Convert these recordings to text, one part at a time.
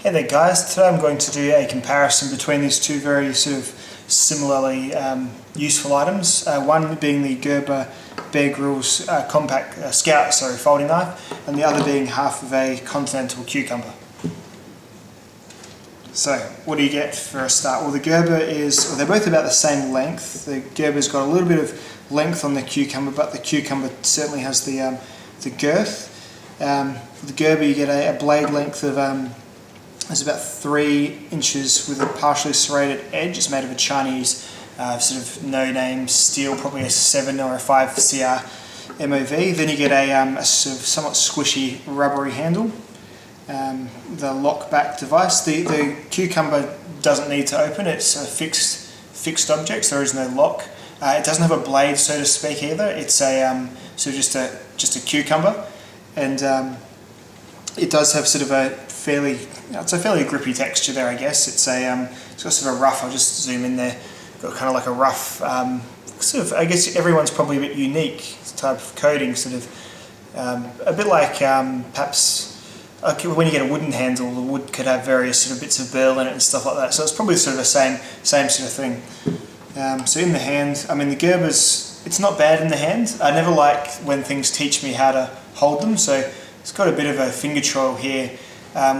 Hey there guys, today I'm going to do a comparison between these two very sort of similarly useful items. One being the Gerber Grylls compact Scout folding knife, and the other being half of a continental cucumber. So what do you get for a start? Well, the Gerber they're both about the same length. The Gerber's got a little bit of length on the cucumber, but the cucumber certainly has the girth. For the Gerber you get a blade length of it's about 3 inches with a partially serrated edge. It's made of a Chinese sort of no-name steel, probably a 7 or a 5 CR MOV. Then you get a sort of somewhat squishy rubbery handle. The lock-back device. The cucumber doesn't need to open. It's a fixed object, so there is no lock. It doesn't have a blade, so to speak, either. It's a so just a cucumber, and it does have sort of a fairly grippy texture there, I guess. It's got sort of a rough. I'll just zoom in there. Got kind of like a rough sort of. I guess everyone's probably a bit unique type of coating, sort of a bit like perhaps. When you get a wooden handle, the wood could have various sort of bits of burl in it and stuff like that. So it's probably sort of the same sort of thing. So in the hand, I mean the Gerber's, it's not bad in the hand. I never like when things teach me how to hold them. So it's got a bit of a finger choil here,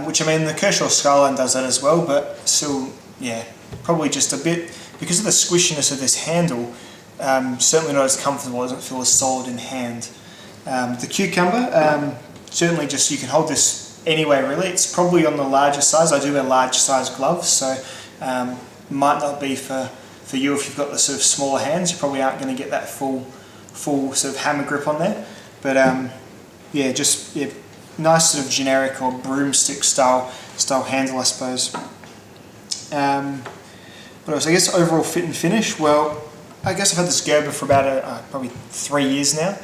which I mean the Kershaw Skyline does that as well, but still, yeah, probably just a bit, because of the squishiness of this handle, certainly not as comfortable, doesn't feel as solid in hand. The cucumber, certainly just, you can hold this anyway really. It's probably on the larger size. I do wear large size gloves, so might not be for you if you've got the sort of smaller hands. You probably aren't going to get that full sort of hammer grip on there, but yeah, just nice sort of generic or broomstick style handle, I suppose. What else? I guess overall fit and finish. Well, I guess I've had this Gerber for about probably 3 years now.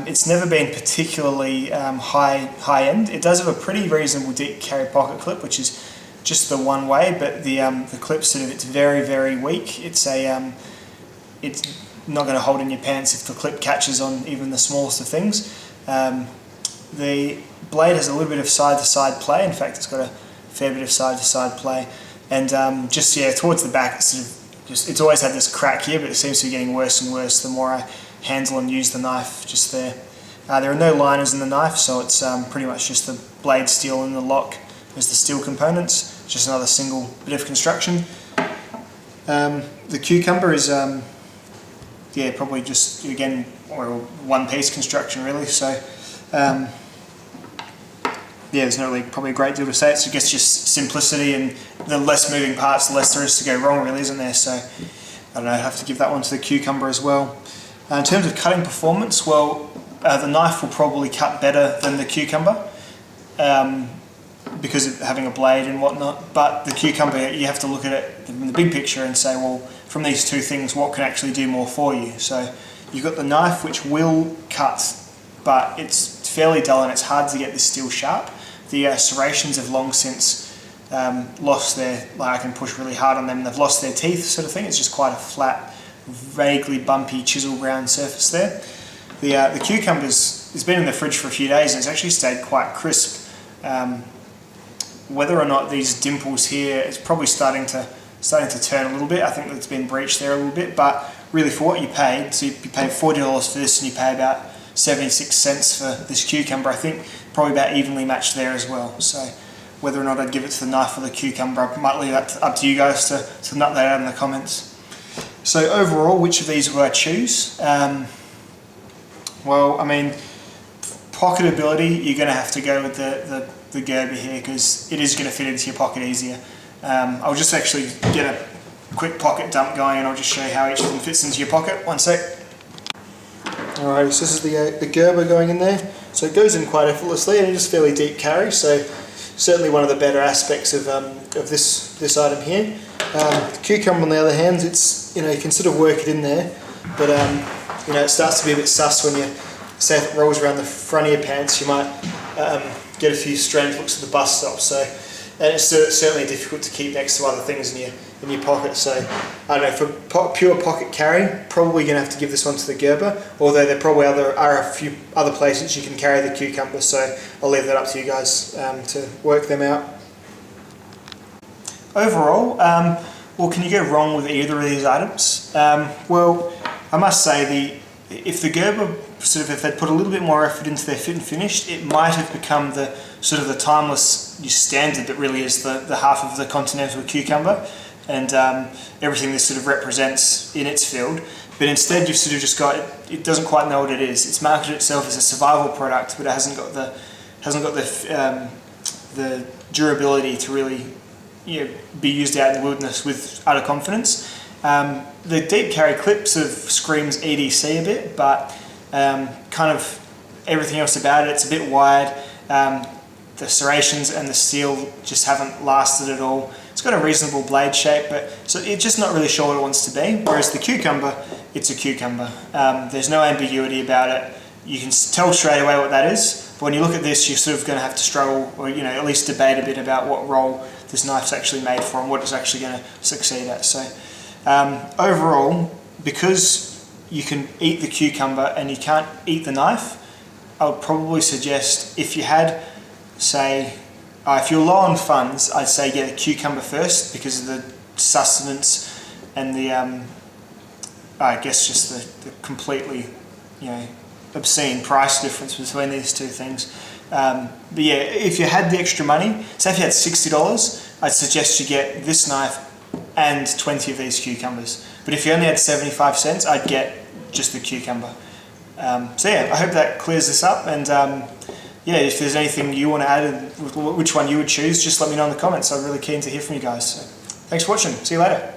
It's never been particularly high end. It does have a pretty reasonable deep carry pocket clip, which is just the one way, but the clip sort of, it's very weak. It's not going to hold in your pants if the clip catches on even the smallest of things. The blade has a little bit of side-to-side play. In fact, it's got a fair bit of side-to-side play, and towards the back, it's always had this crack here, but it seems to be getting worse and worse the more I handle and use the knife just there. There are no liners in the knife, so it's pretty much just the blade steel and the lock as the steel components. Just another single bit of construction. The cucumber is yeah, probably just again one piece construction really. So yeah, there's not really probably a great deal to say. It's I guess just simplicity, and the less moving parts, the less there is to go wrong really, isn't there? So I don't know, I have to give that one to the cucumber as well. In terms of cutting performance, well, the knife will probably cut better than the cucumber because of having a blade and whatnot, but the cucumber, you have to look at it in the big picture and say, well, from these two things, what can actually do more for you? So you've got the knife, which will cut, but it's fairly dull and it's hard to get this steel sharp. The serrations have long since lost their, like I can push really hard on them, they've lost their teeth sort of thing. It's just quite a flat, vaguely bumpy chisel ground surface there. The cucumber's, it's been in the fridge for a few days and it's actually stayed quite crisp. Whether or not these dimples here, it's probably starting to turn a little bit. I think it's been breached there a little bit, but really for what you paid, so you paid $40 for this and you pay about 76 cents for this cucumber, I think probably about evenly matched there as well. So whether or not I'd give it to the knife or the cucumber, I might leave that up to you guys to nut that out in the comments. So overall, which of these would I choose? Well, I mean, pocketability, you're going to have to go with the Gerber here because it is going to fit into your pocket easier. I'll just actually get a quick pocket dump going and I'll just show you how each of them fits into your pocket. One sec. Alright, so this is the Gerber going in there. So it goes in quite effortlessly and it is fairly deep carry, so certainly one of the better aspects of this item here. The cucumber on the other hand, it's, you can sort of work it in there, but it starts to be a bit sus when you, say if it rolls around the front of your pants, you might get a few strange looks at the bus stop. So, and it's certainly difficult to keep next to other things in your pocket. So I don't know, for pure pocket carry, probably going to have to give this one to the Gerber, although there probably are a few other places you can carry the cucumber, so I'll leave that up to you guys to work them out. overall, well, can you go wrong with either of these items? Well, I must say if the Gerber if they'd put a little bit more effort into their fit and finish, it might have become the the timeless standard that really is the half of the continental cucumber, and everything this represents in its field. But instead, you've just got it doesn't quite know what it is. It's marketed itself as a survival product, but it hasn't got the durability to really be used out in the wilderness with utter confidence. The deep carry clip screams EDC a bit, but kind of everything else about it, it's a bit wide. The serrations and the steel just haven't lasted at all. It's got a reasonable blade shape, but so it's just not really sure what it wants to be. Whereas the cucumber, it's a cucumber. There's no ambiguity about it. You can tell straight away what that is. But when you look at this, you're going to have to struggle, or at least debate a bit about what role this knife's actually made for and what it's actually going to succeed at. So overall, because you can eat the cucumber and you can't eat the knife, I would probably suggest, if you had, say, if you're low on funds, I'd say get the cucumber first because of the sustenance and the, I guess just the completely, obscene price difference between these two things. But yeah, if you had the extra money, say if you had $60, I'd suggest you get this knife and 20 of these cucumbers. But if you only had 75 cents, I'd get just the cucumber. So yeah, I hope that clears this up, and yeah, if there's anything you want to add and which one you would choose, just let me know in the comments. I'm really keen to hear from you guys. So, thanks for watching. See you later.